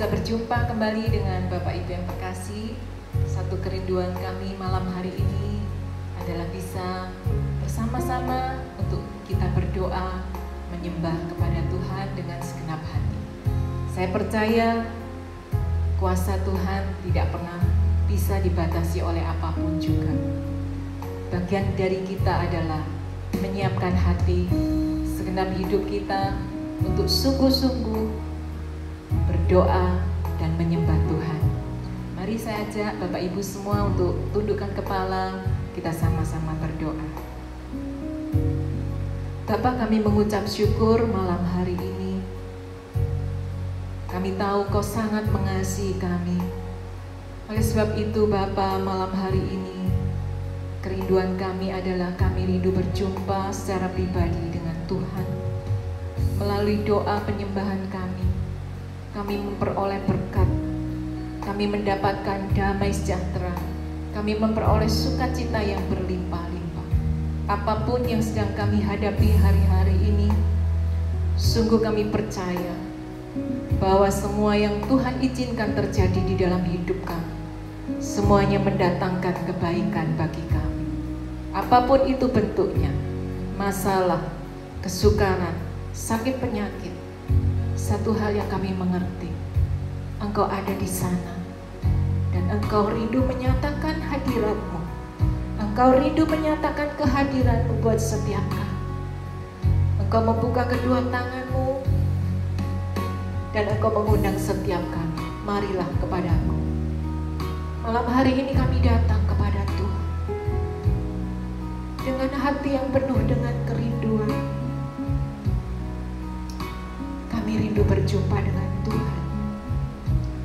Bisa berjumpa kembali dengan Bapak Ibu yang terkasih. Satu kerinduan kami malam hari ini adalah bisa bersama-sama untuk kita berdoa, menyembah kepada Tuhan dengan segenap hati. Saya percaya kuasa Tuhan tidak pernah bisa dibatasi oleh apapun juga. Bagian dari kita adalah menyiapkan hati, segenap hidup kita untuk sungguh-sungguh berdoa dan menyembah Tuhan. Mari saya ajak Bapak Ibu semua untuk tundukkan kepala, kita sama-sama berdoa. Bapa, kami mengucap syukur malam hari ini. Kami tahu Kau sangat mengasihi kami. Oleh sebab itu Bapa, malam hari ini kerinduan kami adalah kami rindu berjumpa secara pribadi dengan Tuhan. Melalui doa penyembahan kami memperoleh berkat, kami mendapatkan damai sejahtera, kami memperoleh sukacita yang berlimpah-limpah. Apapun yang sedang kami hadapi hari-hari ini, sungguh kami percaya bahwa semua yang Tuhan izinkan terjadi di dalam hidup kami, semuanya mendatangkan kebaikan bagi kami. Apapun itu bentuknya, masalah, kesukaran, sakit penyakit, satu hal yang kami mengerti, Engkau ada di sana dan Engkau rindu menyatakan hadirat-Mu. Engkau rindu menyatakan kehadiran-Mu buat setiap kami. Engkau membuka kedua tangan-Mu dan Engkau mengundang setiap kami, marilah kepadaku. Malam hari ini kami datang kepada Tuhan dengan hati yang penuh dengan kerinduan. Kami rindu berjumpa dengan Tuhan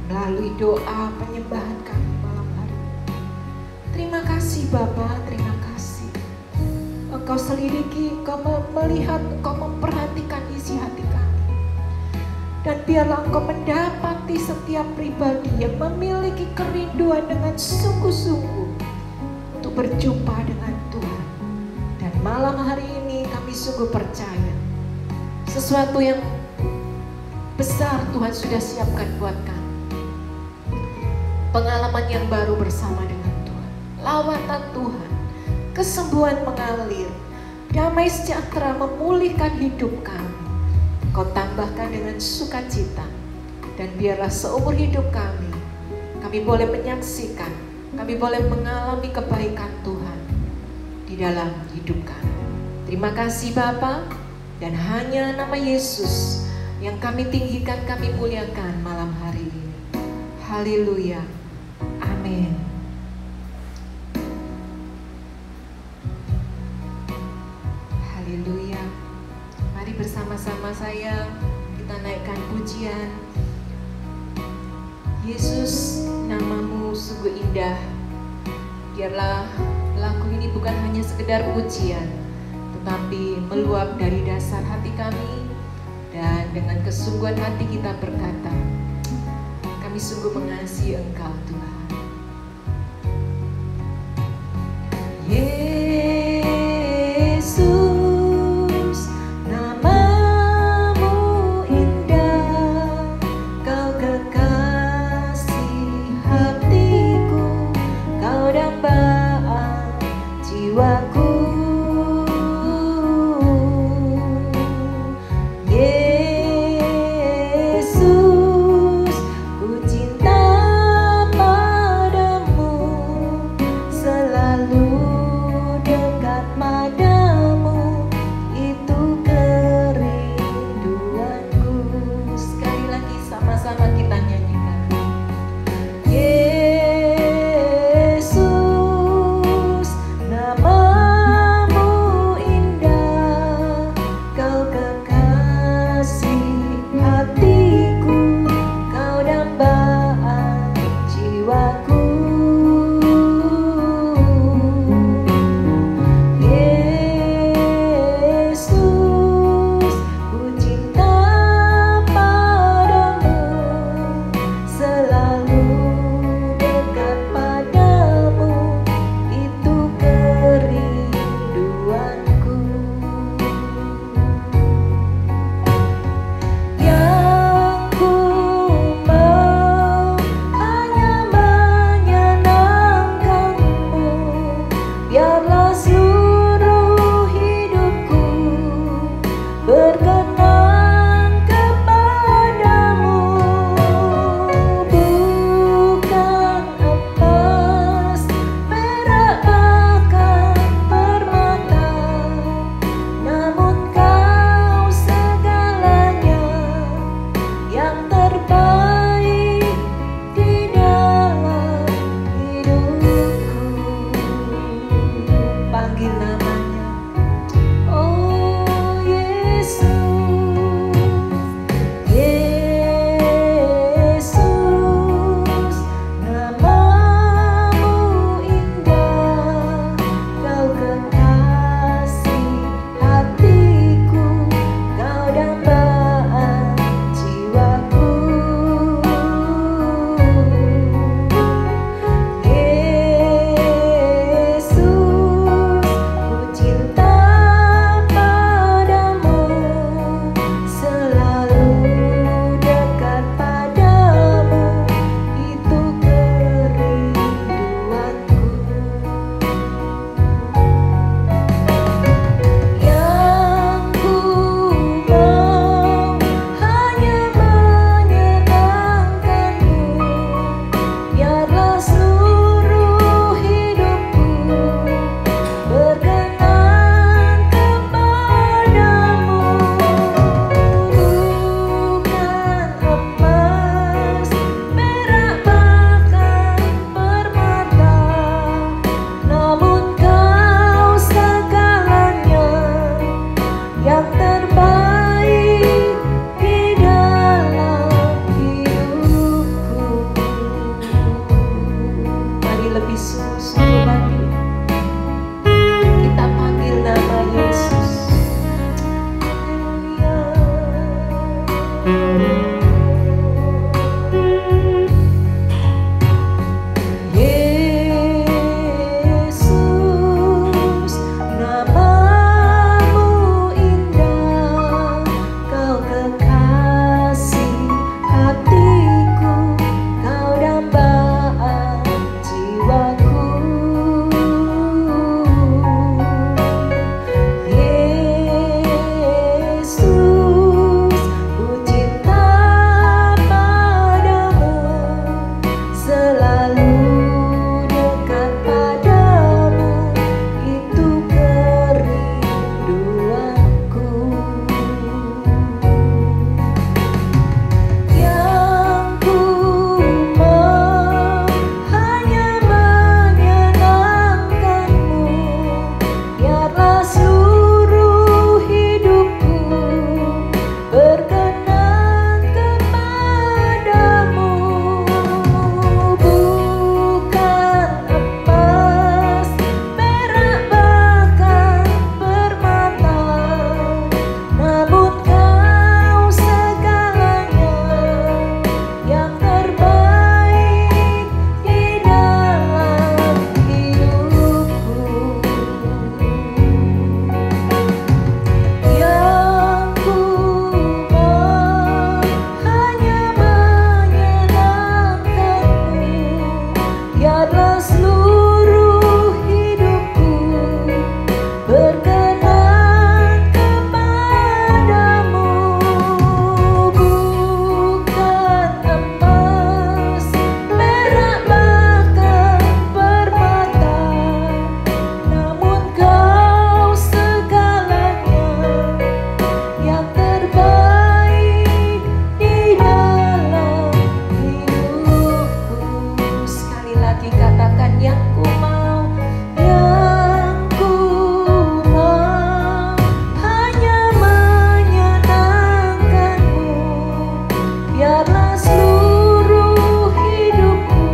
melalui doa penyembahan kami malam hari ini. Terima kasih Bapa, terima kasih. Engkau selidiki, Engkau melihat, Engkau memperhatikan isi hati kami. Dan biarlah Engkau mendapati setiap pribadi yang memiliki kerinduan dengan sungguh-sungguh untuk berjumpa dengan Tuhan. Dan malam hari ini kami sungguh percaya sesuatu yang besar Tuhan sudah siapkan buat kami. Pengalaman yang baru bersama dengan Tuhan, lawatan Tuhan, kesembuhan mengalir, damai sejahtera memulihkan hidup kami. Kau tambahkan dengan sukacita, dan biarlah seumur hidup kami boleh menyaksikan, kami boleh mengalami kebaikan Tuhan di dalam hidup kami. Terima kasih Bapa, dan hanya nama Yesus yang kami tinggikan, kami muliakan malam hari ini. Haleluya. Amin. Haleluya. Mari bersama-sama saya kita naikkan pujian. Yesus, namamu sungguh indah. Biarlah lagu ini bukan hanya sekedar pujian, tetapi meluap dari dasar hati kami. Dan dengan kesungguhan hati kita berkata, kami sungguh mengasihi Engkau Tuhan. Yesus, namamu indah, Kau kekasih hatiku, Kau dambaan jiwaku. Selalu biarlah seluruh hidupku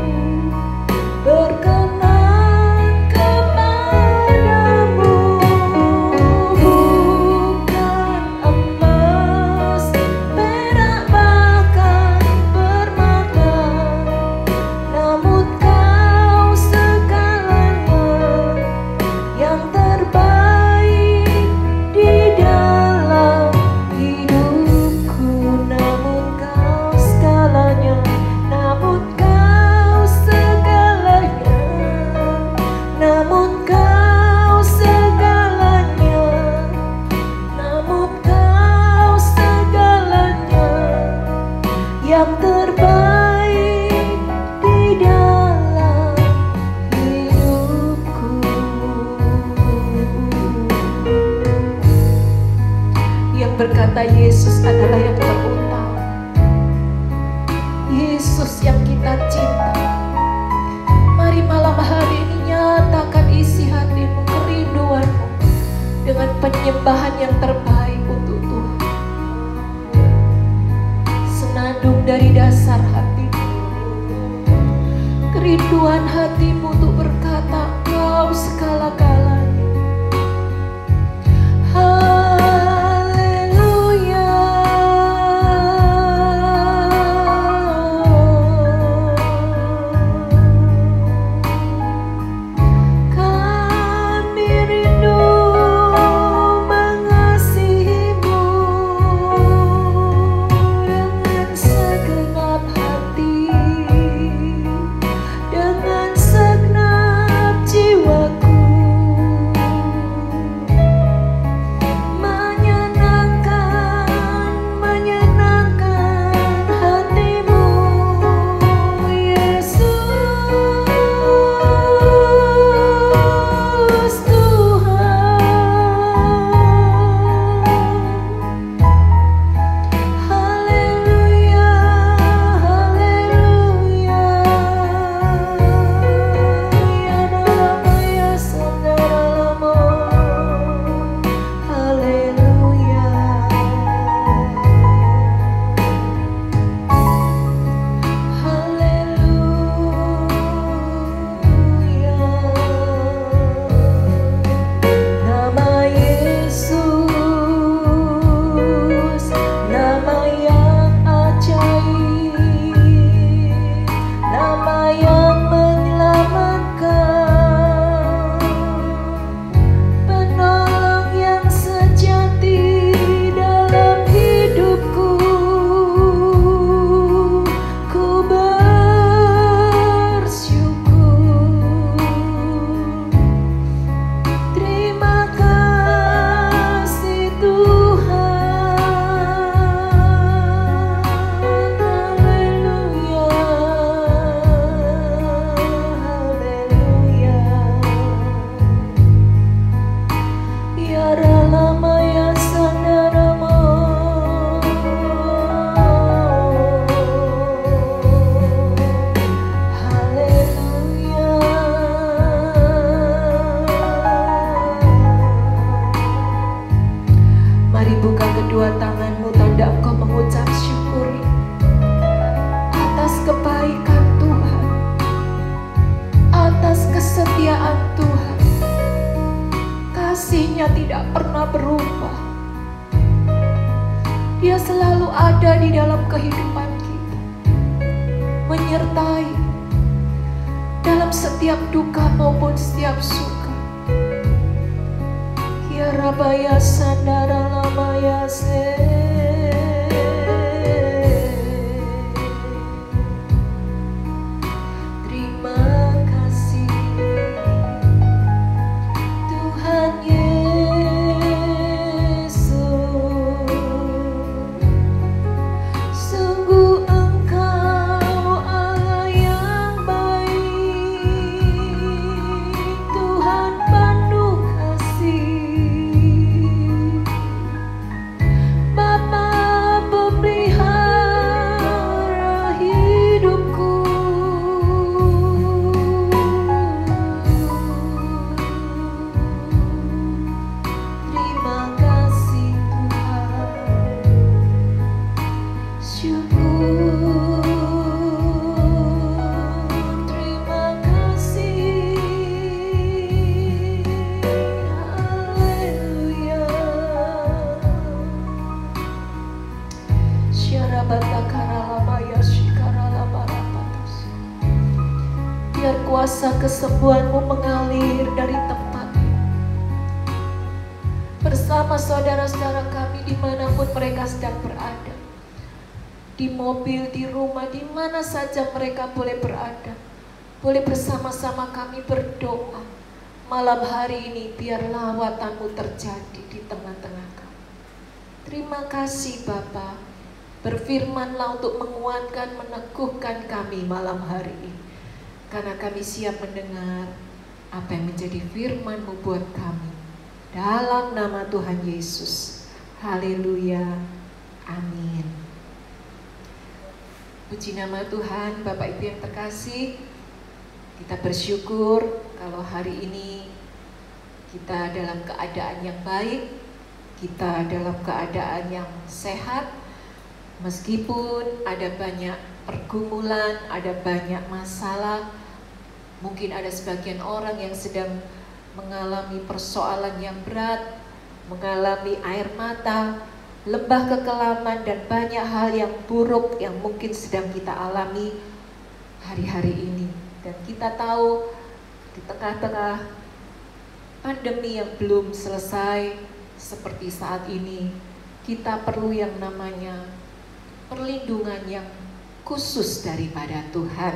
berkenan kepadamu. Bukan emas, perak, bahkan permata, namun Kau segalanya yang terbaik di dalam hidupku. Namun Kau segalanya, namun Kau segalanya, namun Kau segalanya, namun Kau segalanya yang terbaik di dalam hidupku. Yang berkata Yesus adalah yang terutama, Yesus yang kita cinta. Mari malam hari ini nyatakan isi hatimu, kerinduanmu dengan penyembahan yang terbaik untuk Tuhan. Senandung dari dasar hatimu, kerinduan hatimu untuk berkata, Kau segala-galanya. Haleluya. Kami rindu mengasihimu dengan segenap hati, dengan segenap jiwaku. Menyenangkan hatimu, Yesus Tuhan. Haleluya, haleluya. Ya Rama ya Saudaramu. Haleluya. Haleluya. Nama Yesus, nama yang ajaib, nama yang menyelamatkan, penolong yang sejati dalam hidupku. Ku bersyukur. Terima kasih Tuhan. Haleluya. Haleluya. Ya Rama ya Saudaramu. Haleluya. Mari buka kedua tanganmu, tanda engkau mengucap syukur atas kebaikan Tuhan, atas kesetiaan Tuhan. Kasih-Nya tidak pernah berubah. Dia selalu ada di dalam kehidupan kita, menyertai dalam setiap duka maupun setiap suka. Ya Rabaya Sandara Lamaya Se. Terima kasih Tuhan Yesus. Sungguh Engkau Allah yang baik, Tuhan penuh kasih. biar kuasa kesembuhan-Mu mengalir dari tempat ini. Bersama saudara-saudara kami dimanapun mereka sedang berada. Di mobil, di rumah, di mana saja mereka boleh berada. Boleh bersama-sama kami berdoa. Malam hari ini biar lawatan-Mu terjadi di tengah-tengah kami. Terima kasih Bapa. Berfirman-Lah untuk menguatkan, meneguhkan kami malam hari ini. Karena kami siap mendengar apa yang menjadi firman-Mu buat kami. Dalam nama Tuhan Yesus. Haleluya. Amin. Puji nama Tuhan, Bapak Ibu yang terkasih. Kita bersyukur kalau hari ini kita dalam keadaan yang baik. Kita dalam keadaan yang sehat. Meskipun ada banyak pergumulan, ada banyak masalah, mungkin ada sebagian orang yang sedang mengalami persoalan yang berat, mengalami air mata, lembah kekelaman, dan banyak hal yang buruk yang mungkin sedang kita alami hari-hari ini. Dan kita tahu di tengah-tengah pandemi yang belum selesai seperti saat ini, kita perlu yang namanya perlindungan yang khusus daripada Tuhan.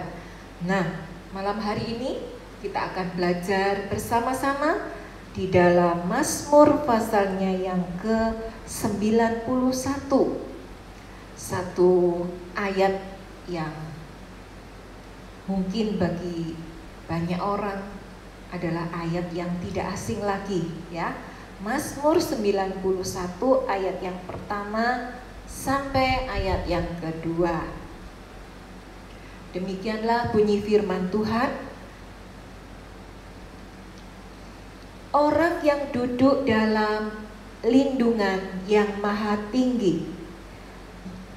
Nah, malam hari ini kita akan belajar bersama-sama di dalam Mazmur pasalnya yang ke-91. Satu ayat yang mungkin bagi banyak orang adalah ayat yang tidak asing lagi, ya. Mazmur 91 ayat yang pertama sampai ayat yang kedua. Demikianlah bunyi firman Tuhan. Orang yang duduk dalam lindungan yang maha tinggi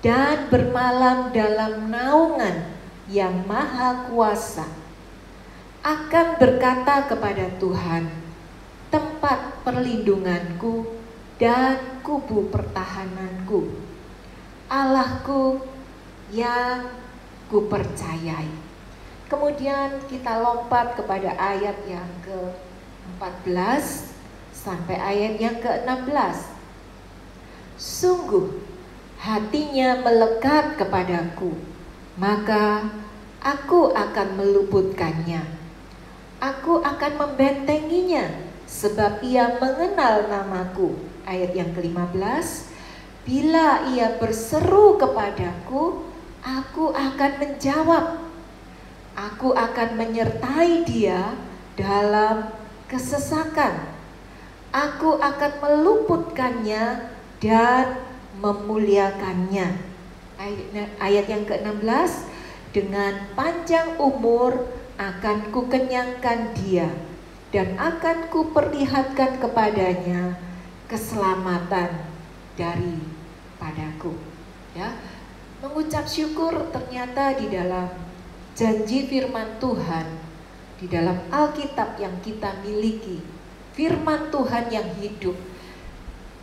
dan bermalam dalam naungan yang maha kuasa akan berkata kepada Tuhan, tempat perlindunganku dan kubu pertahananku, Allahku yang kupercayai. Kemudian kita lompat kepada ayat yang ke-14 sampai ayat yang ke-16. Sungguh hatinya melekat kepadaku, maka aku akan meluputkannya. Aku akan membentenginya, sebab ia mengenal namaku. Ayat yang ke-15. Bila ia berseru kepadaku, aku akan menjawab. Aku akan menyertai dia dalam kesesakan. Aku akan meluputkannya dan memuliakannya. Ayat yang ke-16. Dengan panjang umur akan kukenyangkan dia, dan akan kuperlihatkan kepadanya keselamatan daripadaku. Ya, mengucap syukur ternyata di dalam janji firman Tuhan, di dalam Alkitab yang kita miliki, firman Tuhan yang hidup.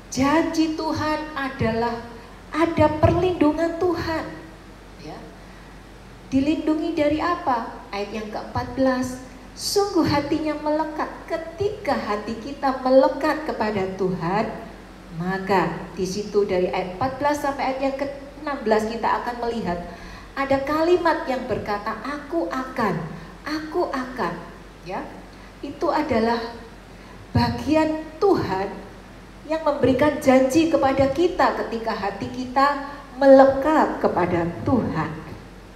Janji Tuhan adalah ada perlindungan Tuhan. Ya. Dilindungi dari apa? Ayat yang ke-14. Sungguh hatinya melekat. Ketika hati kita melekat kepada Tuhan, maka di situ dari ayat 14 sampai ayat yang ke-16 kita akan melihat ada kalimat yang berkata aku akan. Ya, itu adalah bagian Tuhan yang memberikan janji kepada kita ketika hati kita melekat kepada Tuhan.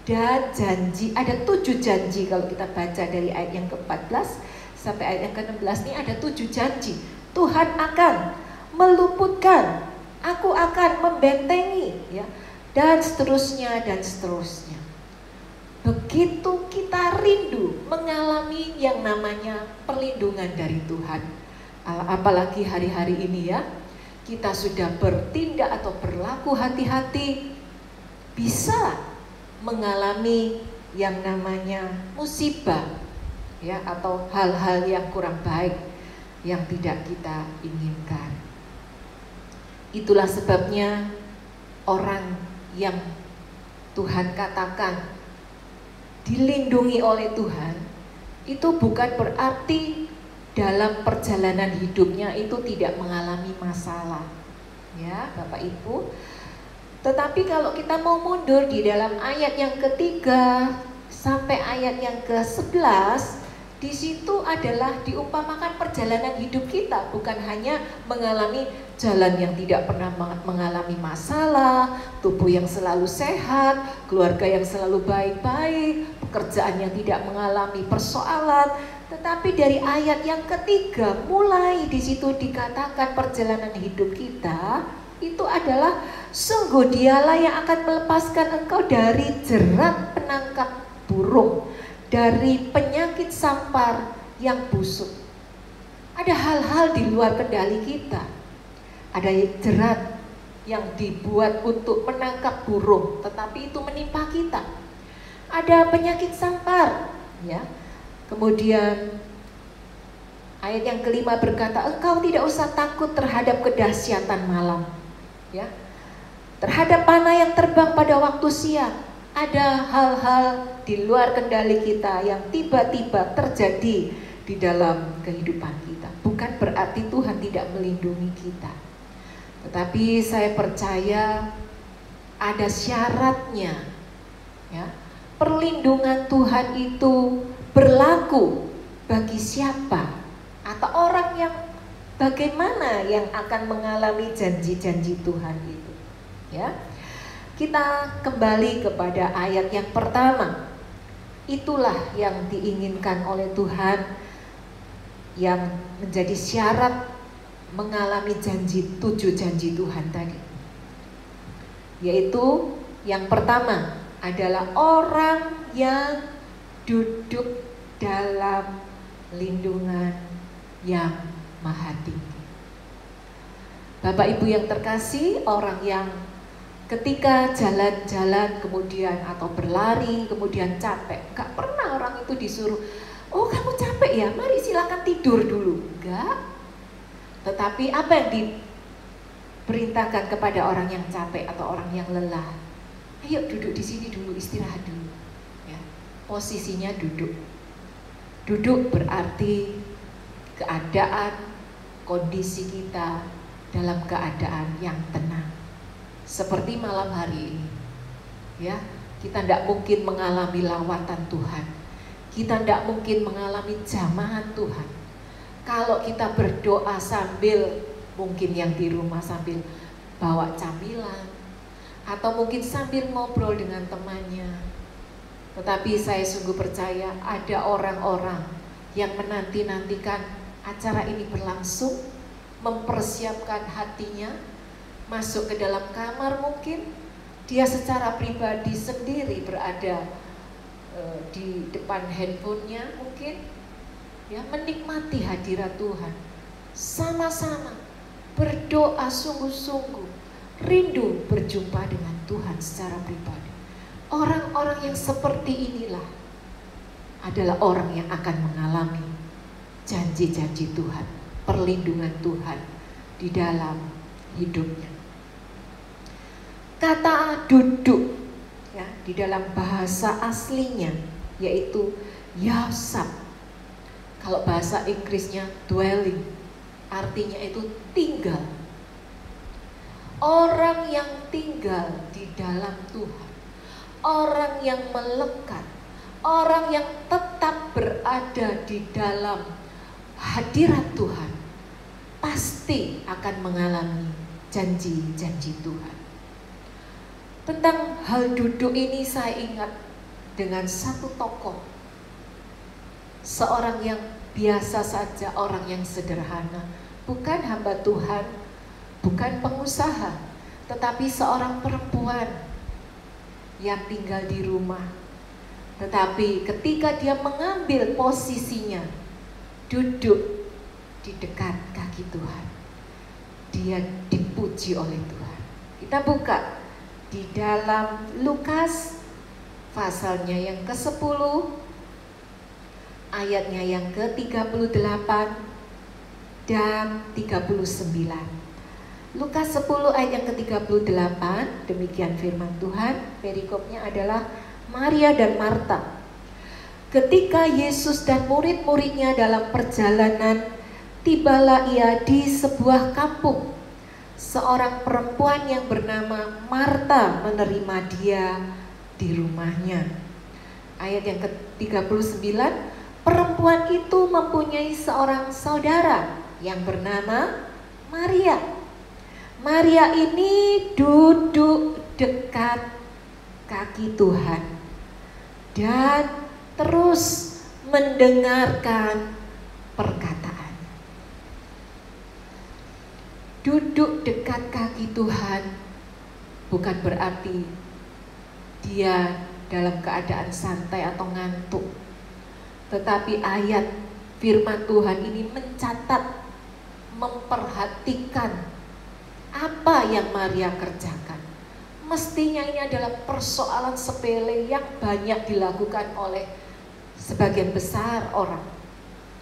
Dan janji, ada 7 janji kalau kita baca dari ayat yang ke-14 sampai ayat yang ke-16 ini ada 7 janji. Tuhan akan meluputkan, aku akan membentengi, ya, dan seterusnya dan seterusnya. Begitu kita rindu mengalami yang namanya perlindungan dari Tuhan, apalagi hari-hari ini, ya, kita sudah bertindak atau berlaku hati-hati, bisa mengalami yang namanya musibah, ya, atau hal-hal yang kurang baik yang tidak kita inginkan. Itulah sebabnya orang yang Tuhan katakan dilindungi oleh Tuhan, itu bukan berarti dalam perjalanan hidupnya itu tidak mengalami masalah, ya Bapak Ibu. Tetapi kalau kita mau mundur di dalam ayat yang ketiga sampai ayat yang ke-11, di situ adalah diumpamakan perjalanan hidup kita, bukan hanya mengalami jalan yang tidak pernah mengalami masalah, tubuh yang selalu sehat, keluarga yang selalu baik-baik, pekerjaan yang tidak mengalami persoalan. Tetapi dari ayat yang ketiga, mulai di situ dikatakan perjalanan hidup kita itu adalah sungguh dialah yang akan melepaskan engkau dari jerat penangkap burung, dari penyakit sampar yang busuk. Ada hal-hal di luar kendali kita. Ada jerat yang dibuat untuk menangkap burung, tetapi itu menimpa kita. Ada penyakit sampar, ya. Kemudian ayat yang kelima berkata, engkau tidak usah takut terhadap kedahsyatan malam, ya. Terhadap panah yang terbang pada waktu siang. Ada hal-hal di luar kendali kita yang tiba-tiba terjadi di dalam kehidupan kita. Bukan berarti Tuhan tidak melindungi kita, tetapi saya percaya ada syaratnya, ya. Perlindungan Tuhan itu berlaku bagi siapa atau orang yang bagaimana yang akan mengalami janji-janji Tuhan itu, ya. Kita kembali kepada ayat yang pertama. Itulah yang diinginkan oleh Tuhan, yang menjadi syarat mengalami janji, 7 janji Tuhan tadi. Yaitu yang pertama adalah orang yang duduk dalam lindungan yang maha tinggi. Bapak Ibu yang terkasih, orang yang ketika jalan-jalan kemudian atau berlari kemudian capek, gak pernah orang itu disuruh, oh kamu capek ya, mari silakan tidur dulu. Enggak. Tetapi apa yang diperintahkan kepada orang yang capek atau orang yang lelah? Ayo duduk di sini dulu, istirahat dulu, ya. Posisinya duduk. Duduk berarti keadaan, kondisi kita dalam keadaan yang tenang. Seperti malam hari ini, ya, kita tidak mungkin mengalami lawatan Tuhan, kita tidak mungkin mengalami jamahan Tuhan kalau kita berdoa sambil, mungkin yang di rumah sambil bawa camilan, atau mungkin sambil ngobrol dengan temannya. Tetapi saya sungguh percaya ada orang-orang yang menanti-nantikan acara ini berlangsung, mempersiapkan hatinya, masuk ke dalam kamar, mungkin dia secara pribadi sendiri berada di depan handphonenya, mungkin ya, menikmati hadirat Tuhan, sama-sama berdoa sungguh-sungguh, rindu berjumpa dengan Tuhan secara pribadi. Orang-orang yang seperti inilah adalah orang yang akan mengalami janji-janji Tuhan, perlindungan Tuhan di dalam hidupnya. Kata duduk, ya, di dalam bahasa aslinya yaitu yasab. Kalau bahasa Inggrisnya dwelling, artinya itu tinggal. Orang yang tinggal di dalam Tuhan, orang yang melekat, orang yang tetap berada di dalam hadirat Tuhan, pasti akan mengalami janji-janji Tuhan. Tentang hal duduk ini saya ingat dengan satu tokoh, seorang yang biasa saja, orang yang sederhana, bukan hamba Tuhan, bukan pengusaha, tetapi seorang perempuan yang tinggal di rumah. Tetapi ketika dia mengambil posisinya duduk di dekat kaki Tuhan, dia dipuji oleh Tuhan. Kita buka di dalam Lukas pasalnya yang ke-10, ayatnya yang ke-38 dan 39. Lukas 10 ayat yang ke-38, demikian firman Tuhan. Perikopnya adalah Maria dan Marta. Ketika Yesus dan murid-muridnya dalam perjalanan, tibalah ia di sebuah kampung. Seorang perempuan yang bernama Marta menerima dia di rumahnya. Ayat yang ke-39, perempuan itu mempunyai seorang saudara yang bernama Maria. Maria ini duduk dekat kaki Tuhan dan terus mendengarkan perkataan. Duduk dekat kaki Tuhan bukan berarti dia dalam keadaan santai atau ngantuk. Tetapi ayat firman Tuhan ini mencatat, memperhatikan apa yang Maria kerjakan. Mestinya ini adalah persoalan sepele yang banyak dilakukan oleh sebagian besar orang.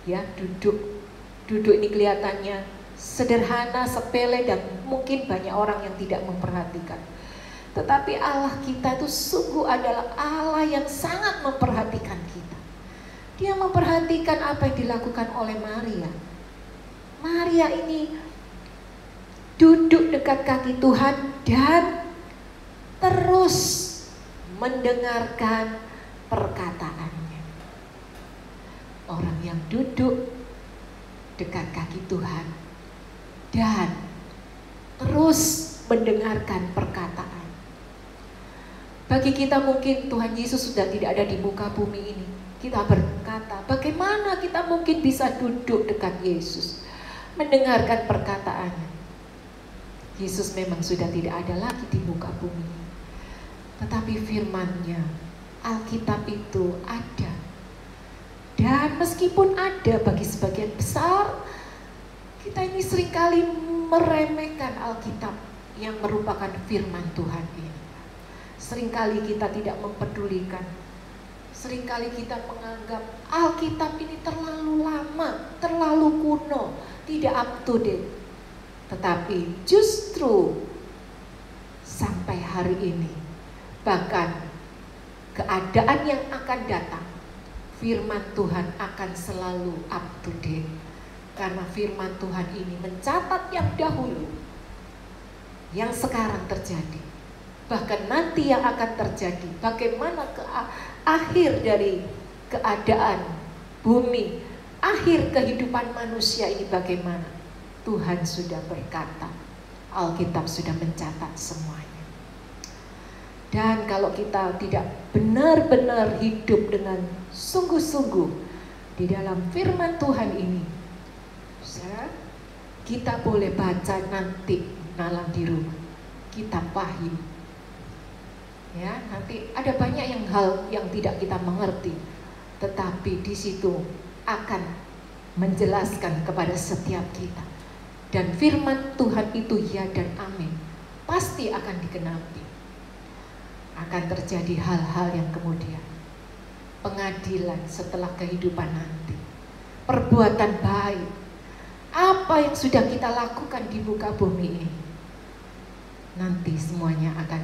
Ya, duduk ini kelihatannya sederhana, sepele, dan mungkin banyak orang yang tidak memperhatikan. Tetapi Allah kita itu sungguh adalah Allah yang sangat memperhatikan kita. Dia memperhatikan apa yang dilakukan oleh Maria. Maria ini duduk dekat kaki Tuhan dan terus mendengarkan perkataannya. Orang yang duduk dekat kaki Tuhan dan terus mendengarkan perkataan. Bagi kita mungkin Tuhan Yesus sudah tidak ada di muka bumi ini. Kita berkata, bagaimana kita mungkin bisa duduk dekat Yesus, mendengarkan perkataannya. Yesus memang sudah tidak ada lagi di muka bumi. Tetapi firman-Nya, Alkitab itu ada. Dan meskipun ada bagi sebagian besar, kita ini seringkali meremehkan Alkitab yang merupakan firman Tuhan ini. Seringkali kita tidak mempedulikan. Seringkali kita menganggap Alkitab ini terlalu lama, terlalu kuno, tidak up to date. Tetapi justru sampai hari ini, bahkan keadaan yang akan datang, firman Tuhan akan selalu up to date. Karena firman Tuhan ini mencatat yang dahulu, yang sekarang terjadi, bahkan nanti yang akan terjadi. Bagaimana akhir dari keadaan bumi, akhir kehidupan manusia ini bagaimana? Tuhan sudah berkata, Alkitab sudah mencatat semuanya. Dan kalau kita tidak benar-benar hidup dengan sungguh-sungguh di dalam firman Tuhan ini, kita boleh baca nanti dalam di rumah, kita paham. Ya, nanti ada banyak hal yang tidak kita mengerti, tetapi di situ akan menjelaskan kepada setiap kita. Dan firman Tuhan itu ya dan amin, pasti akan digenapi. Akan terjadi hal-hal yang kemudian pengadilan setelah kehidupan nanti, perbuatan baik, apa yang sudah kita lakukan di muka bumi ini, nanti semuanya akan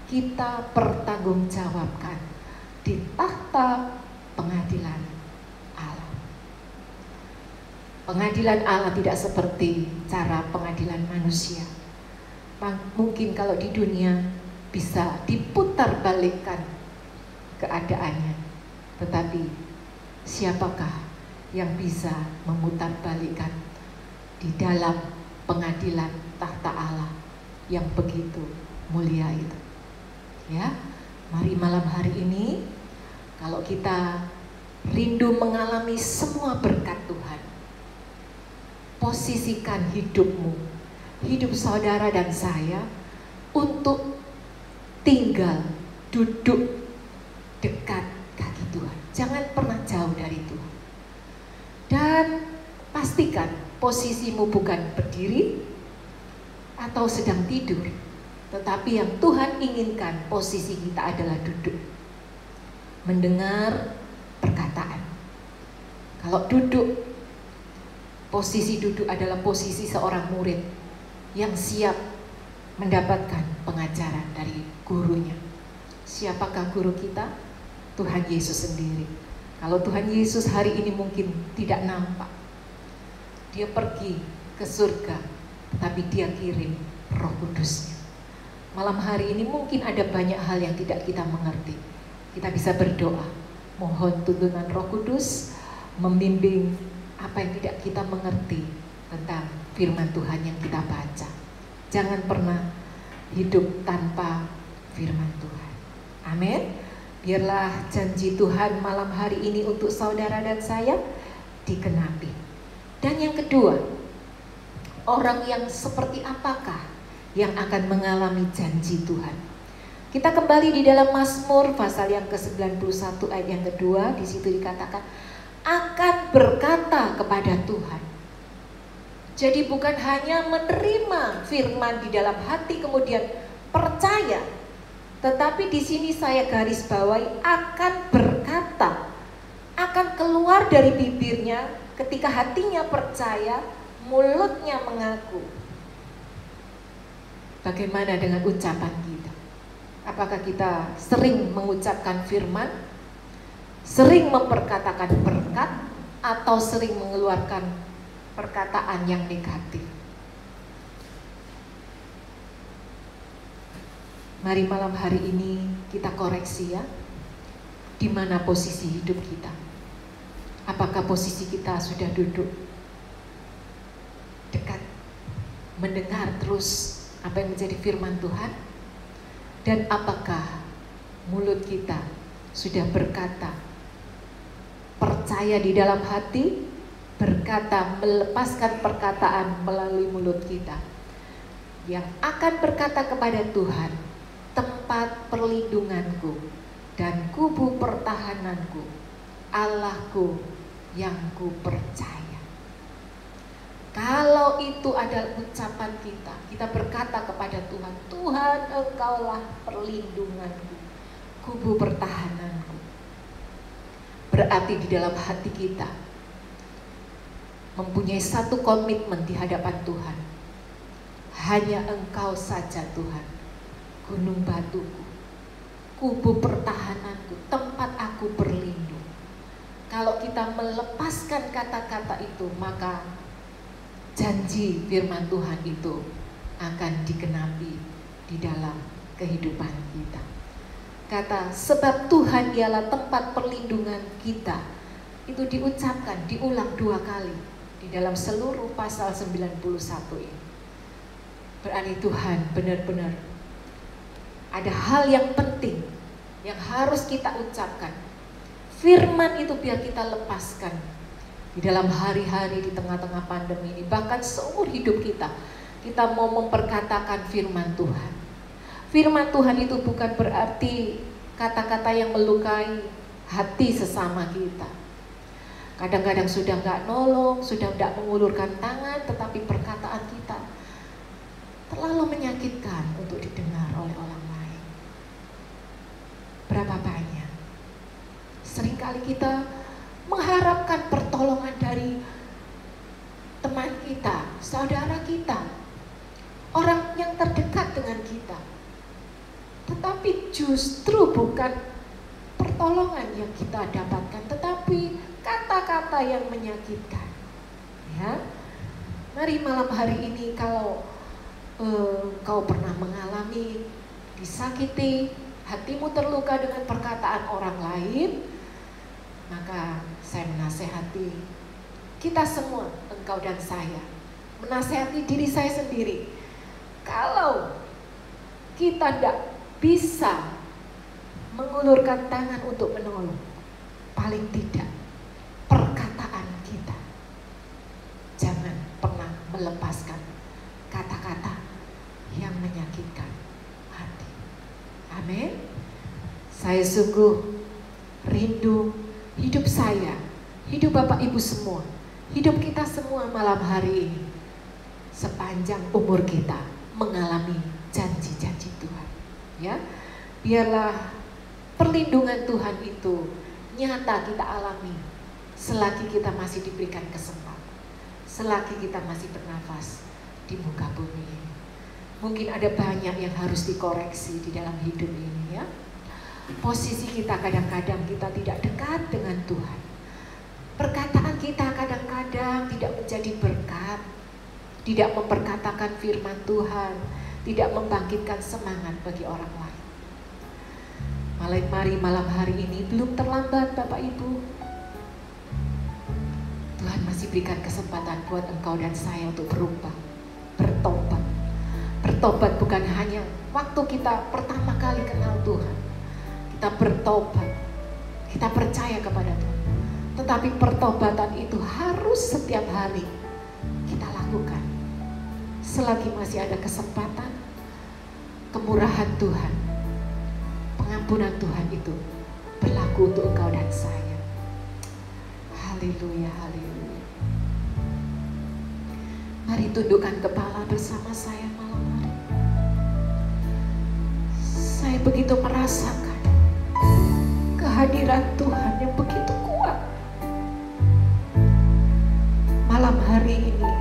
kita pertanggungjawabkan di tahta pengadilan Allah. Pengadilan Allah tidak seperti cara pengadilan manusia. Mungkin kalau di dunia bisa diputar balikkan keadaannya, tetapi siapakah yang bisa memutar balikkan di dalam pengadilan tahta Allah yang begitu mulia itu? Ya, mari malam hari ini kalau kita rindu mengalami semua berkat Tuhan, posisikan hidupmu, hidup saudara dan saya untuk tinggal, duduk dekat kaki Tuhan. Jangan pernah jauh dari Tuhan. Dan pastikan posisimu bukan berdiri atau sedang tidur, tetapi yang Tuhan inginkan posisi kita adalah duduk, mendengar perkataan. Kalau duduk, posisi duduk adalah posisi seorang murid yang siap mendapatkan pengajaran dari gurunya. Siapakah guru kita? Tuhan Yesus sendiri. Kalau Tuhan Yesus hari ini mungkin tidak nampak, dia pergi ke surga, tetapi dia kirim Roh Kudus-Nya. Malam hari ini mungkin ada banyak hal yang tidak kita mengerti. Kita bisa berdoa, mohon tuntunan Roh Kudus membimbing apa yang tidak kita mengerti tentang firman Tuhan yang kita baca. Jangan pernah hidup tanpa firman Tuhan. Amin. Biarlah janji Tuhan malam hari ini untuk saudara dan saya digenapi. Dan yang kedua, orang yang seperti apakah yang akan mengalami janji Tuhan? Kita kembali di dalam Mazmur pasal yang ke-91 ayat yang kedua. Di situ dikatakan akan berkata kepada Tuhan. Jadi bukan hanya menerima firman di dalam hati kemudian percaya, tetapi di sini saya garis bawahi akan berkata, akan keluar dari bibirnya ketika hatinya percaya, mulutnya mengaku. Bagaimana dengan ucapan kita? Apakah kita sering mengucapkan firman, sering memperkatakan berkat, atau sering mengeluarkan perkataan yang negatif? Mari malam hari ini kita koreksi ya, di mana posisi hidup kita. Apakah posisi kita sudah duduk dekat, mendengar terus apa yang menjadi firman Tuhan? Dan apakah mulut kita sudah berkata, percaya di dalam hati, berkata, melepaskan perkataan melalui mulut kita, yang akan berkata kepada Tuhan, tempat perlindunganku dan kubu pertahananku, Allahku yang ku percaya. Kalau itu adalah ucapan kita, kita berkata kepada Tuhan, Tuhan Engkaulah perlindunganku, kubu pertahananku. Berarti di dalam hati kita mempunyai satu komitmen di hadapan Tuhan. Hanya Engkau saja Tuhan, gunung batuku, kubu pertahananku, tempat aku berlindung. Kalau kita melepaskan kata-kata itu, maka janji firman Tuhan itu akan digenapi di dalam kehidupan kita. Kata sebab Tuhan ialah tempat perlindungan kita, itu diucapkan, diulang 2 kali di dalam seluruh pasal 91 ini. Berarti Tuhan benar-benar ada hal yang penting yang harus kita ucapkan. Firman itu biar kita lepaskan di dalam hari-hari di tengah-tengah pandemi ini, bahkan seumur hidup kita, kita mau memperkatakan firman Tuhan. Firman Tuhan itu bukan berarti kata-kata yang melukai hati sesama kita. Kadang-kadang sudah nggak nolong, sudah tidak mengulurkan tangan, tetapi perkataan kita terlalu menyakitkan untuk didengar oleh orang lain. Berapa banyak seringkali kita mengharapkan pertolongan dari teman kita, saudara kita, orang yang terdekat dengan kita, tetapi justru bukan pertolongan yang kita dapatkan, tetapi kata-kata yang menyakitkan. Ya, mari malam hari ini kalau kau pernah mengalami disakiti, hatimu terluka dengan perkataan orang lain, maka saya menasehati kita semua, engkau dan saya, menasehati diri saya sendiri. Kalau kita tidak bisa mengulurkan tangan untuk menolong, paling tidak perkataan kita jangan pernah melepaskan kata-kata yang menyakitkan hati. Amin. Saya sungguh rindu hidup saya, hidup Bapak Ibu semua, hidup kita semua malam hari ini, sepanjang umur kita mengalami janji-janji Tuhan. Ya, biarlah perlindungan Tuhan itu nyata kita alami selagi kita masih diberikan kesempatan, selagi kita masih bernafas di muka bumi ini. Mungkin ada banyak yang harus dikoreksi di dalam hidup ini ya. Posisi kita kadang-kadang kita tidak dekat dengan Tuhan. Perkataan kita kadang-kadang tidak menjadi berkat, tidak memperkatakan firman Tuhan, tidak membangkitkan semangat bagi orang lain. Mari malam hari ini belum terlambat Bapak Ibu. Tuhan masih berikan kesempatan buat engkau dan saya untuk berubah, bertobat. Bertobat bukan hanya waktu kita pertama kali kenal Tuhan. Kita bertobat, kita percaya kepada Tuhan. Tetapi pertobatan itu harus setiap hari kita lakukan. Selagi masih ada kesempatan, kemurahan Tuhan, pengampunan Tuhan itu berlaku untuk engkau dan saya. Haleluya, haleluya. Mari tundukkan kepala bersama saya malam hari. Saya begitu merasakan kehadiran Tuhan yang begitu kuat. Malam hari ini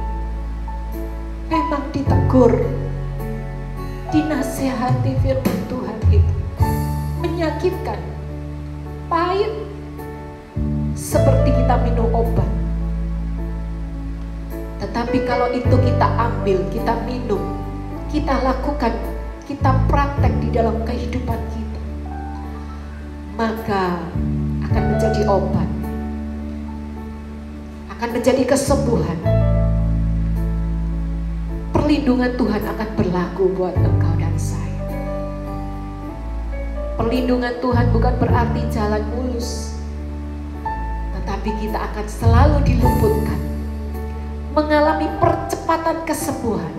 memang ditegur, dinasehati firman Tuhan itu menyakitkan, pahit, seperti kita minum obat. Tetapi kalau itu kita ambil, kita minum, kita lakukan, kita praktek di dalam kehidupan kita, maka akan menjadi obat, akan menjadi kesembuhan. Perlindungan Tuhan akan berlaku buat engkau dan saya. Perlindungan Tuhan bukan berarti jalan mulus, tetapi kita akan selalu diluputkan, mengalami percepatan kesembuhan,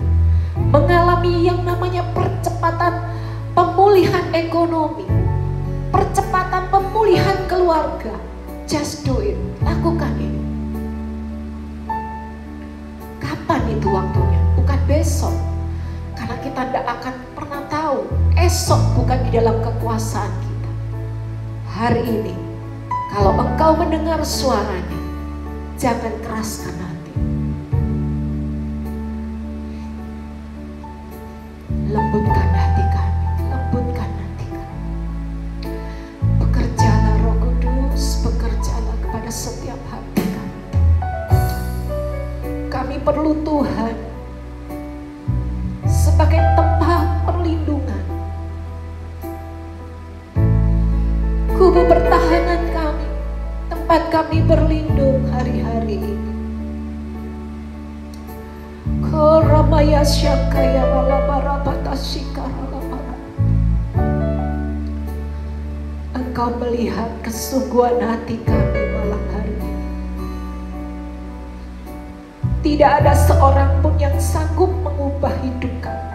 mengalami yang namanya percepatan pemulihan ekonomi, percepatan pemulihan keluarga. Just do it, lakukan ini. Kapan itu waktunya? Bukan besok, karena kita tidak akan pernah tahu. Esok bukan di dalam kekuasaan kita. Hari ini, kalau engkau mendengar suaranya, jangan keraskan hati. Lembutkan hati kami, lembutkan hati kami. Bekerjalah Roh Kudus, bekerjalah kepada setiap hati kami. Kami perlu Tuhan sebagai tempat perlindungan, kubu pertahanan kami, tempat kami berlindung hari-hari ini. Koramaya syakaya walabarabatasikaralamara. Engkau melihat kesungguhan hati kami malam hari ini. Tidak ada seorang pun yang sanggup mengubah hidup kami.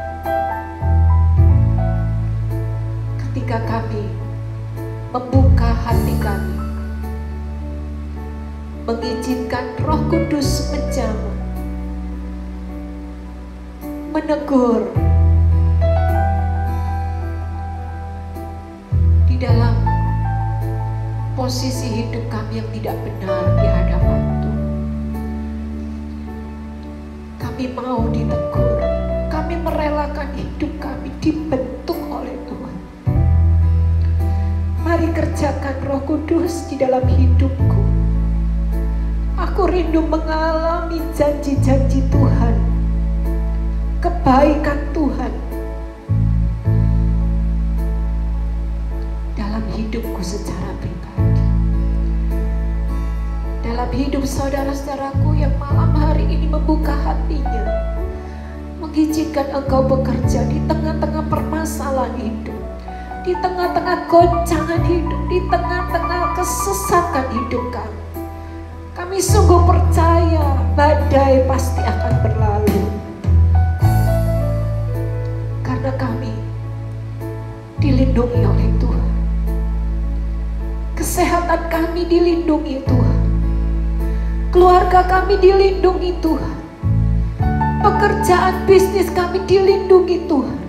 Ketika kami membuka hati kami, mengizinkan Roh Kudus menjamah, menegur di dalam posisi hidup kami yang tidak benar di hadapan Tuhan. Kami mau ditegur, kami merelakan hidup kami dibentuk oleh Tuhan. Mari kerjakan Roh Kudus di dalam hidupku. Aku rindu mengalami janji-janji Tuhan, kebaikan Tuhan dalam hidupku secara pribadi, dalam hidup saudara-saudaraku yang malam hari ini membuka hatinya, mengizinkan engkau bekerja di tengah-tengah permasalahan hidup, di tengah-tengah goncangan hidup, di tengah-tengah kesesakan hidup kami. Kami sungguh percaya badai pasti akan berlalu, karena kami dilindungi oleh Tuhan. Kesehatan kami dilindungi Tuhan, keluarga kami dilindungi Tuhan, pekerjaan bisnis kami dilindungi Tuhan,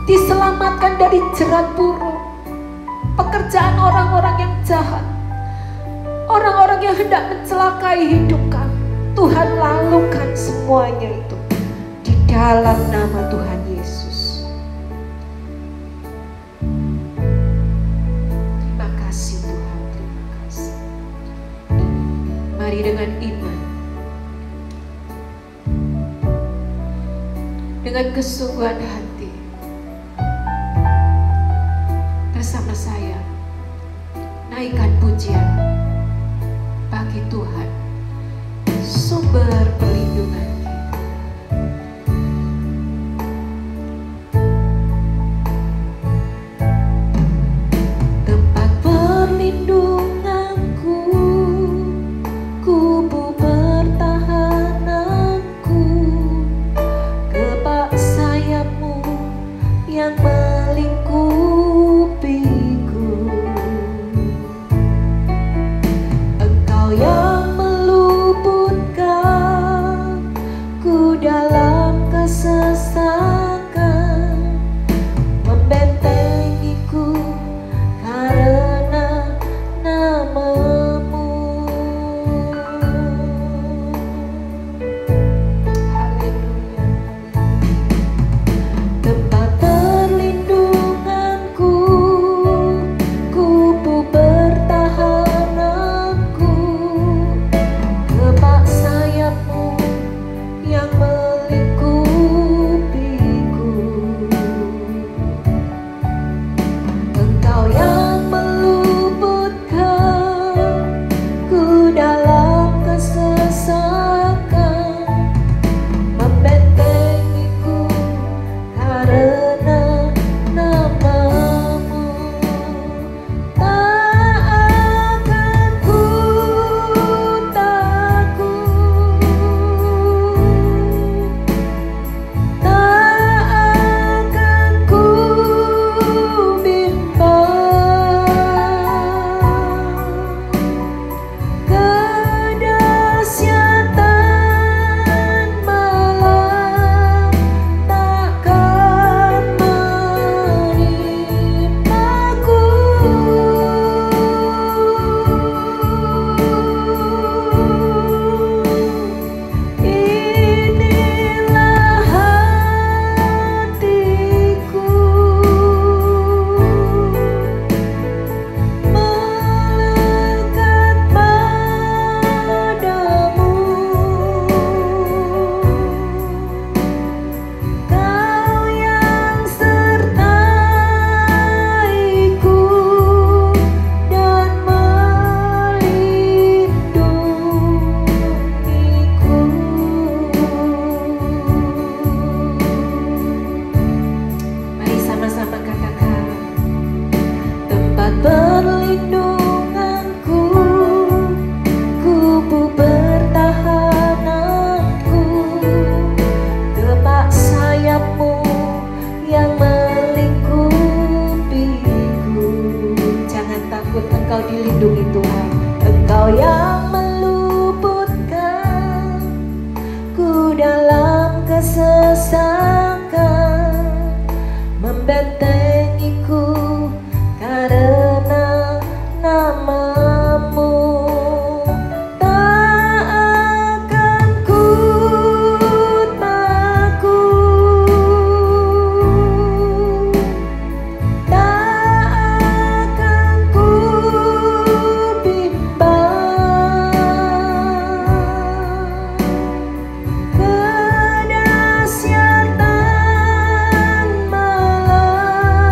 diselamatkan dari jerat buruk, pekerjaan orang-orang yang jahat, orang-orang yang hendak mencelakai hidup kami. Tuhan lalukan semuanya itu di dalam nama Tuhan Yesus. dengan iman, dengan kesungguhan hati, bersama saya naikkan pujian bagi Tuhan, sumber perlindungan kita. Tempat perlindunganku, kubu pertahananku, kepak sayapmu yang melingkupiku. Engkau yang meluputkan ku dalam kesesakan, membentengiku karena namamu. Haleluya. Tempat perlindunganku, kubu pertahananku, kepak sayapmu yang melingkupiku. Engkau yang meluputkan ku dalam kesesakan, membentengiku karena namamu. Tak akan ku takut, tak akan ku bimbang. Kedahsyatan malam takkan menimpaku. Inilah hatiku melekat padamu. Kau yang sertaiku dan melindungiku. Mari sama-sama katakan, tempat perlindunganku, kubu pertahananku, kepak sayapmu yang melingkupiku. Jangan takut, engkau dilindungi Tuhan. Engkau yang meluputkan ku dalam kesesakan, membentengiku karena namamu. Tak akan ku takut, tak akan ku bimbang. Kedahsyatan malam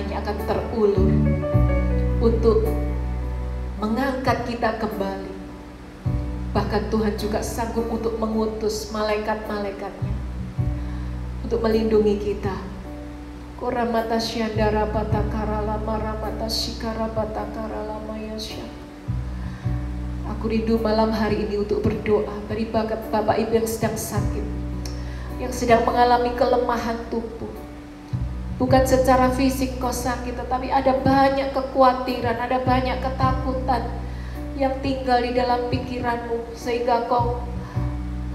tangannya akan terulur untuk mengangkat kita kembali. Bahkan Tuhan juga sanggup untuk mengutus malaikat-malaikatnya untuk melindungi kita. Koramata syandara patakara lama ramata shikara patakara lama yasya. Aku rindu malam hari ini untuk berdoa bagi Bapak Ibu yang sedang sakit, yang sedang mengalami kelemahan tubuh. Bukan secara fisik kau sakit, tetapi ada banyak kekhawatiran, ada banyak ketakutan yang tinggal di dalam pikiranmu, sehingga kau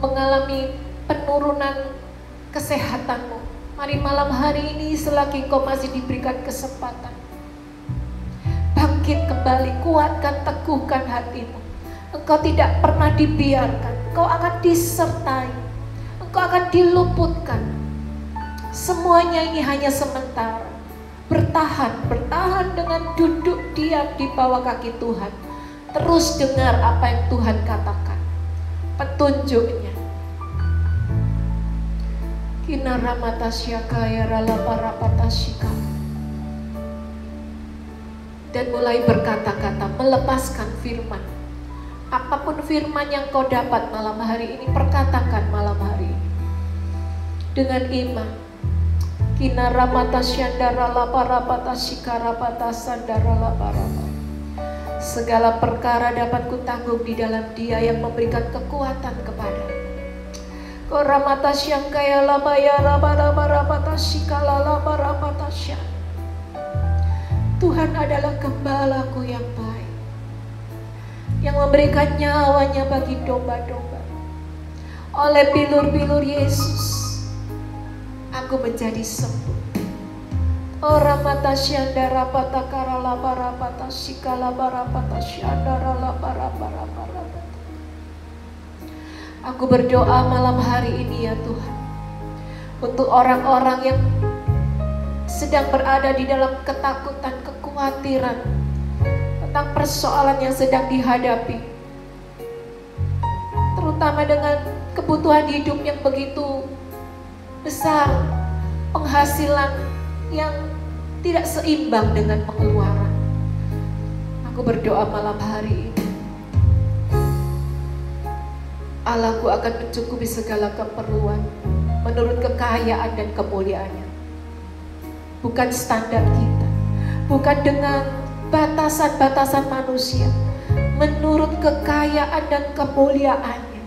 mengalami penurunan kesehatanmu. Mari malam hari ini selagi kau masih diberikan kesempatan, bangkit kembali, kuatkan, teguhkan hatimu. Engkau tidak pernah dibiarkan, engkau akan disertai, engkau akan diluputkan. Semuanya ini hanya sementara. Bertahan dengan duduk diam di bawah kaki Tuhan. Terus dengar apa yang Tuhan katakan, petunjuknya. Dan mulai berkata-kata, melepaskan firman. Apapun firman yang kau dapat malam hari ini, perkatakan malam hari ini dengan iman. Segala perkara dapat kutanggung di dalam Dia yang memberikan kekuatan kepada. Tuhan adalah gembalaku yang baik, yang memberikan nyawanya bagi domba-domba. Oleh bilur-bilur Yesus aku menjadi sembuh. Ora mata syandara pata karala bara pata sikala bara pata syandara la bara. Aku berdoa malam hari ini ya Tuhan, untuk orang-orang yang sedang berada di dalam ketakutan, kekhawatiran tentang persoalan yang sedang dihadapi, terutama dengan kebutuhan hidup yang begitu besar, penghasilan yang tidak seimbang dengan pengeluaran. Aku berdoa malam hari ini, Allahku akan mencukupi segala keperluan menurut kekayaan dan kemuliaannya. Bukan standar kita, bukan dengan batasan-batasan manusia, menurut kekayaan dan kemuliaannya.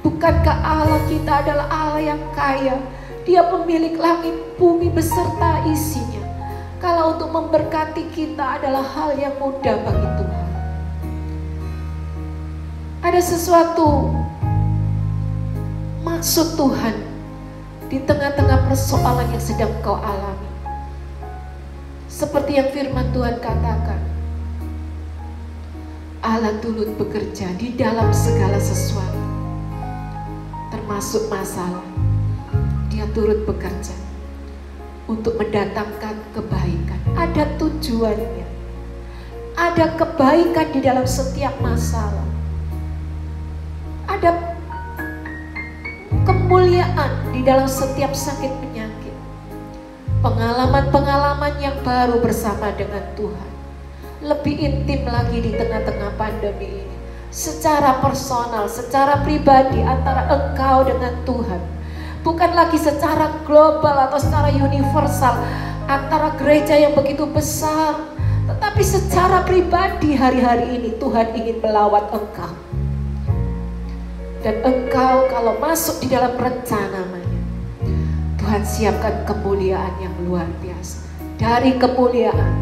Bukankah Allah kita adalah Allah yang kaya? Dia pemilik langit bumi beserta isinya. Kalau untuk memberkati kita adalah hal yang mudah bagi Tuhan. Ada sesuatu maksud Tuhan di tengah-tengah persoalan yang sedang kau alami. Seperti yang firman Tuhan katakan, Allah turut bekerja di dalam segala sesuatu, termasuk masalah. Dia turut bekerja untuk mendatangkan kebaikan. Ada tujuannya. Ada kebaikan di dalam setiap masalah. Ada kemuliaan di dalam setiap sakit penyakit. Pengalaman-pengalaman yang baru bersama dengan Tuhan. Lebih intim lagi di tengah-tengah pandemi ini. Secara personal, secara pribadi antara engkau dengan Tuhan. Bukan lagi secara global atau secara universal antara gereja yang begitu besar, tetapi secara pribadi hari-hari ini Tuhan ingin melawat engkau. Dan engkau kalau masuk di dalam rencananya, Tuhan siapkan kemuliaan yang luar biasa. Dari kemuliaan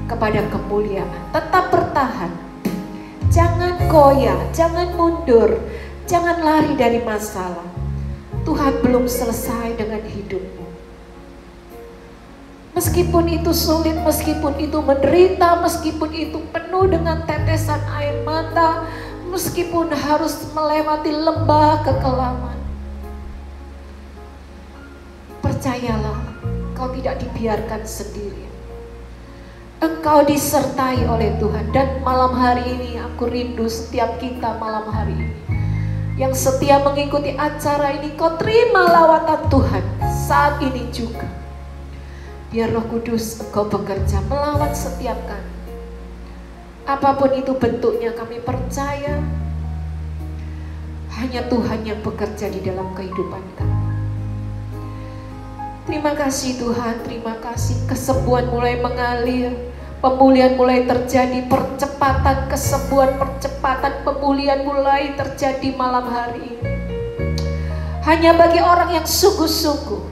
kepada kemuliaan, tetap bertahan. Jangan goyah, jangan mundur, jangan lari dari masalah. Tuhan belum selesai dengan hidupmu. Meskipun itu sulit, meskipun itu menderita, meskipun itu penuh dengan tetesan air mata, meskipun harus melewati lembah kekelaman, percayalah, kau tidak dibiarkan sendirian. Engkau disertai oleh Tuhan. Dan malam hari ini aku rindu setiap kita malam hari ini yang setia mengikuti acara ini, kau terima lawatan Tuhan saat ini juga. Biar Roh Kudus Engkau bekerja melawan setiap kami. Apapun itu bentuknya, kami percaya hanya Tuhan yang bekerja di dalam kehidupan kami. Terima kasih Tuhan, terima kasih. Kesembuhan mulai mengalir, pemulihan mulai terjadi, percepatan kesembuhan, percepatan pemulihan mulai terjadi malam hari ini. Hanya bagi orang yang sungguh-sungguh,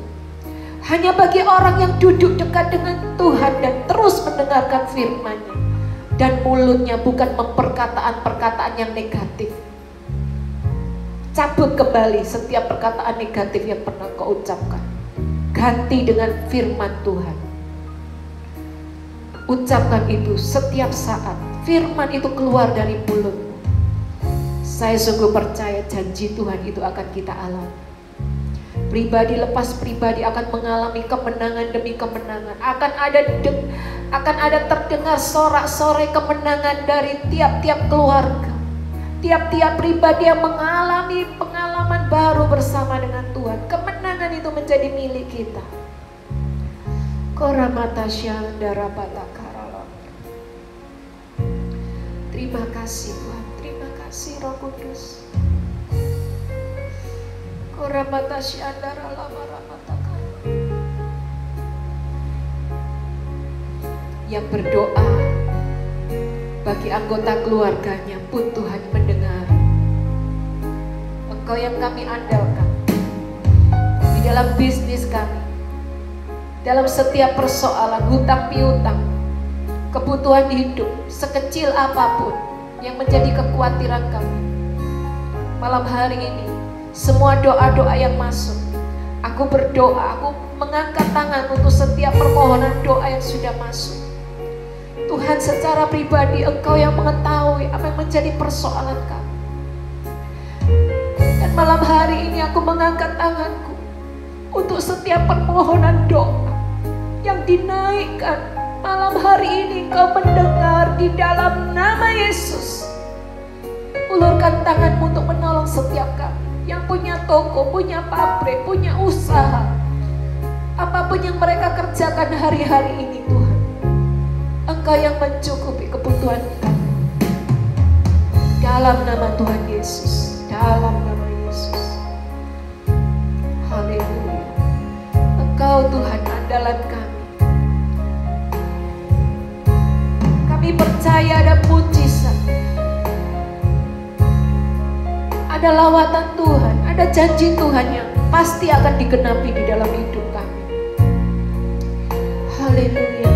hanya bagi orang yang duduk dekat dengan Tuhan dan terus mendengarkan firman-Nya, dan mulutnya bukan memperkataan-perkataan yang negatif. Cabut kembali setiap perkataan negatif yang pernah kau ucapkan. Ganti dengan firman Tuhan. Ucapkan itu setiap saat. Firman itu keluar dari mulutmu. Saya sungguh percaya janji Tuhan itu akan kita alami. Pribadi lepas pribadi akan mengalami kemenangan demi kemenangan. Akan ada terdengar sorak-sorai kemenangan dari tiap-tiap keluarga. Tiap-tiap pribadi yang mengalami pengalaman baru bersama dengan Tuhan. Kemenangan itu menjadi milik kita. Terima kasih Tuhan, terima kasih Roh Kudus. Yang berdoa bagi anggota keluarganya pun Tuhan mendengar. Engkau yang kami andalkan di dalam bisnis kami, dalam setiap persoalan hutang piutang, kebutuhan hidup sekecil apapun yang menjadi kekhawatiran kami. Malam hari ini semua doa-doa yang masuk, aku berdoa, aku mengangkat tangan untuk setiap permohonan doa yang sudah masuk. Tuhan, secara pribadi Engkau yang mengetahui apa yang menjadi persoalan kami. Dan malam hari ini aku mengangkat tanganku untuk setiap permohonan doa yang dinaikkan. Malam hari ini Engkau mendengar di dalam nama Yesus. Ulurkan tanganmu untuk menolong setiap kami yang punya toko, punya pabrik, punya usaha, apapun yang mereka kerjakan hari-hari ini. Tuhan, Engkau yang mencukupi kebutuhan kami. Dalam nama Tuhan Yesus, dalam nama Yesus. Haleluya. Engkau Tuhan andalan kami. Kami percaya ada mujizat, ada lawatan Tuhan, ada janji Tuhan yang pasti akan digenapi di dalam hidup kami. Haleluya.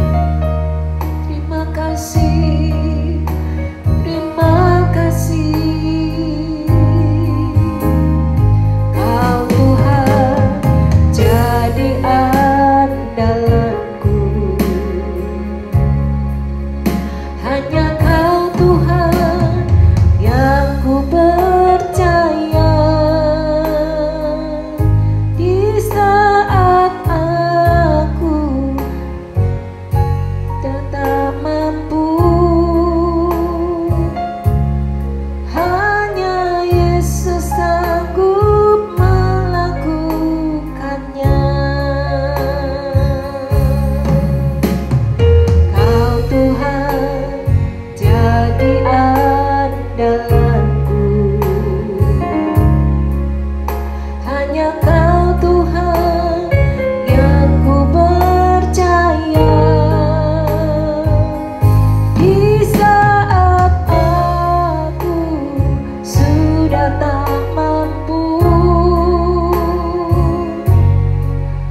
Terima kasih, terima kasih. Kau Tuhan jadi andalanku. Hanya Kau Tuhan yang ku percaya. Di saat aku tak mampu, hanya Yesus sanggup melakukannya. Kau Tuhan jadi andalanku. Hanya Kau Tuhan yang ku percaya. Di saat aku sudah tak mampu,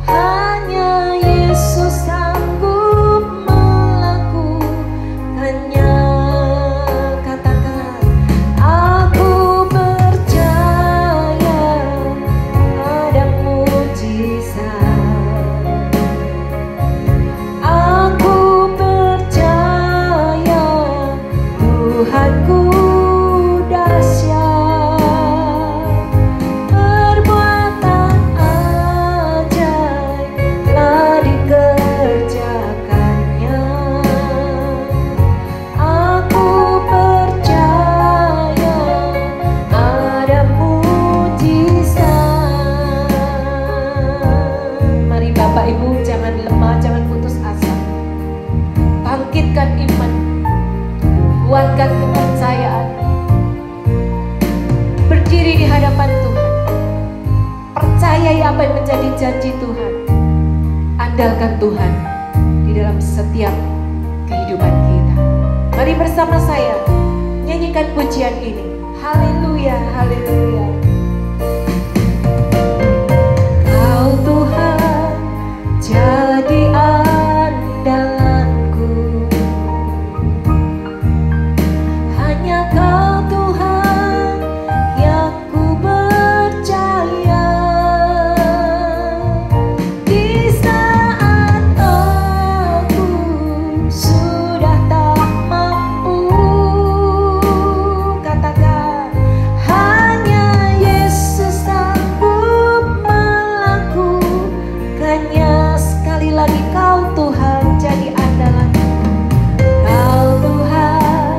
hanya Yesus sanggup melakukannya. Katakan kuatkan kepercayaan. Berdiri di hadapan Tuhan. Percayai apa yang menjadi janji Tuhan. Andalkan Tuhan di dalam setiap kehidupan kita. Mari bersama saya nyanyikan pujian ini. Haleluya, haleluya. Kau Tuhan jadi andalanku, hanya Kau Tuhan yang ku percaya. Di saat aku sudah tak mampu, katakan hanya Yesus sanggup melakukannya. Sekali lagi, Kau Tuhan jadi andalanku, Kau Tuhan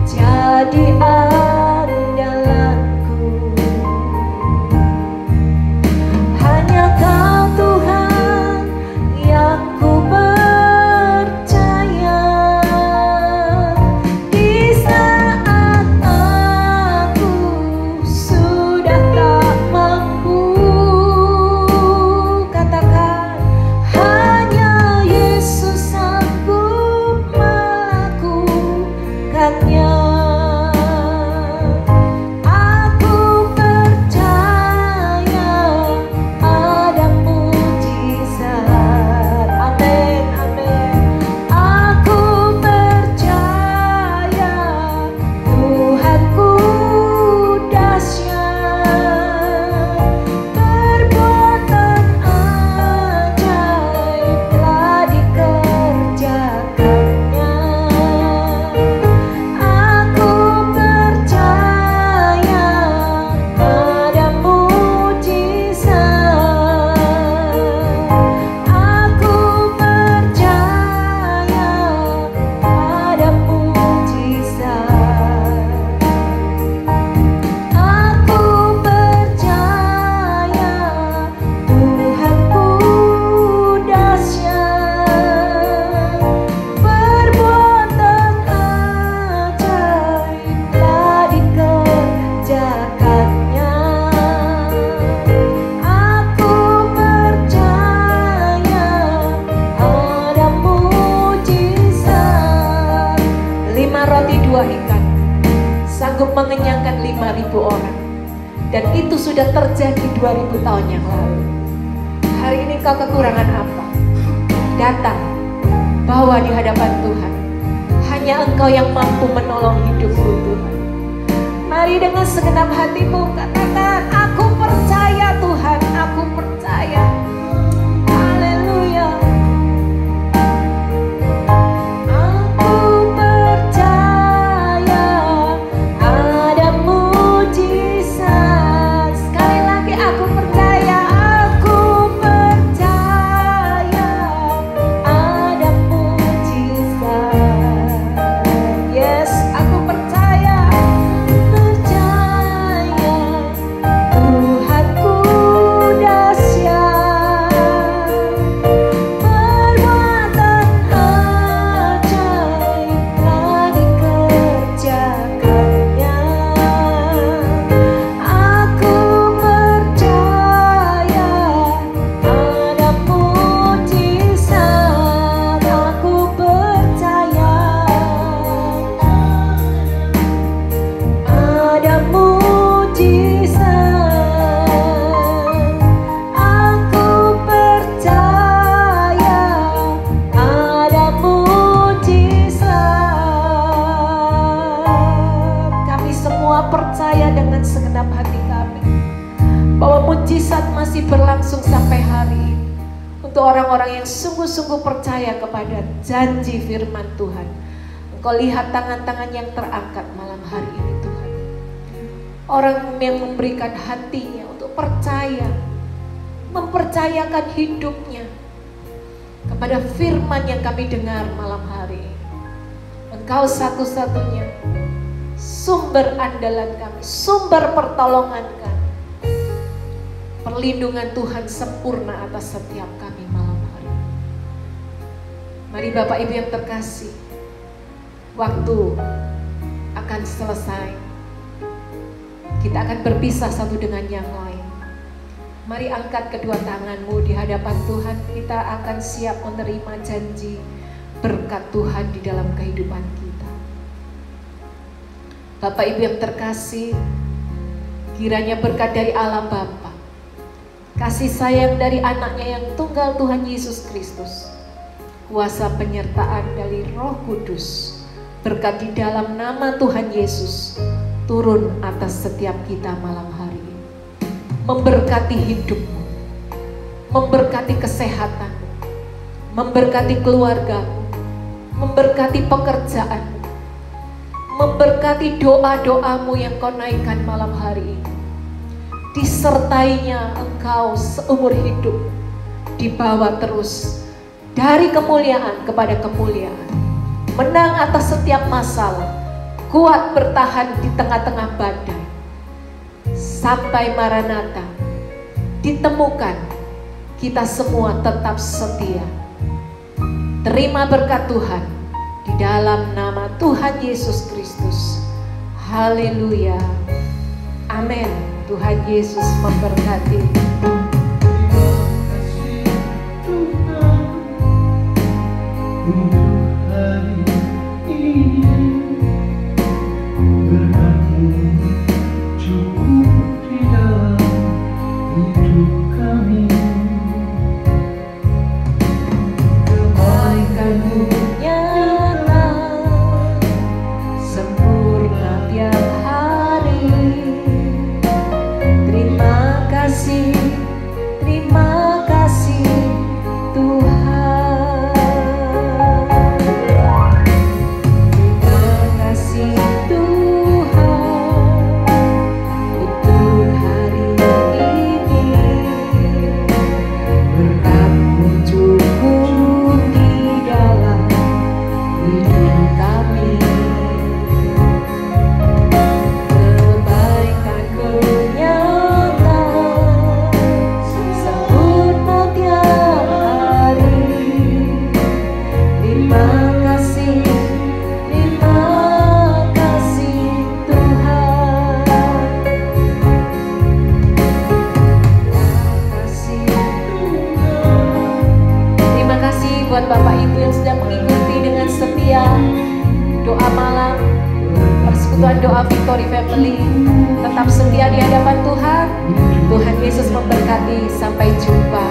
jadi andalanku, hanya Kau Tuhan yang ku percaya. Di saat aku sudah tak mampu, katakan hanya Yesus sanggup melakukannya. Aku percaya ada mujizat. Amin, amin. Aku percaya Tuhanku dahsyat. Perbuatan ajaib telah dikerjakannya. Aku percaya ada mujizat. Aku percaya ada mujizat. Aku percaya Tuhanku dahsyat. Perbuatan ajaib telah dikerjakannya. Aku percaya ada mujizat. 5 roti 2 ikan sanggup mengenyangkan 5.000 orang, dan itu sudah terjadi 2000 tahun yang lalu. Hari ini kau kekurangan apa? Datang, bawa di hadapan Tuhan. Hanya Engkau yang mampu menolong hidupku, Tuhan. Mari dengan segenap hatimu katakan, aku percaya Tuhan, aku percaya. Haleluya. Aku percaya ada mujizat. Sekali lagi, aku percaya, aku percaya ada mujizat. Yes, aku percaya, percaya Tuhanku dahsyat. Perbuatan ajaib telah dikerjakannya. Aku percaya ada mujizat. Aku percaya ada mujizat. Aku percaya ada mujizat. Kami semua percaya dengan segenap hati kami bahwa mujizat masih berlangsung sampai hari ini untuk orang-orang yang sungguh-sungguh percaya kepada janji firman Tuhan. Engkau lihat tangan-tangan yang terangkat malam hari ini, Tuhan. Orang yang memberikan hatinya untuk percaya, mempercayakan hidupnya kepada firman yang kami dengar malam hari ini. Engkau satu-satunya sumber andalan kami, sumber pertolongan kami. Perlindungan Tuhan sempurna atas setiap kami malam hari ini. Mari Bapak Ibu yang terkasih, waktu selesai, kita akan berpisah satu dengan yang lain. Mari angkat kedua tanganmu di hadapan Tuhan. Kita akan siap menerima janji berkat Tuhan di dalam kehidupan kita. Bapak Ibu yang terkasih, kiranya berkat dari Allah Bapa, kasih sayang dari anaknya yang tunggal Tuhan Yesus Kristus, kuasa penyertaan dari Roh Kudus, berkat di dalam nama Tuhan Yesus turun atas setiap kita malam hari ini. Memberkati hidupmu, memberkati kesehatanmu, memberkati keluargamu, memberkati pekerjaanmu, memberkati doa-doamu yang kau naikkan malam hari ini. Disertainya engkau seumur hidup, dibawa terus dari kemuliaan kepada kemuliaan, menang atas setiap masalah, kuat bertahan di tengah-tengah badai, sampai Maranatha ditemukan kita semua tetap setia. Terima berkat Tuhan di dalam nama Tuhan Yesus Kristus. Haleluya. Amin. Tuhan Yesus memberkati. Tetap setia di hadapan Tuhan. Tuhan Yesus memberkati. Sampai jumpa.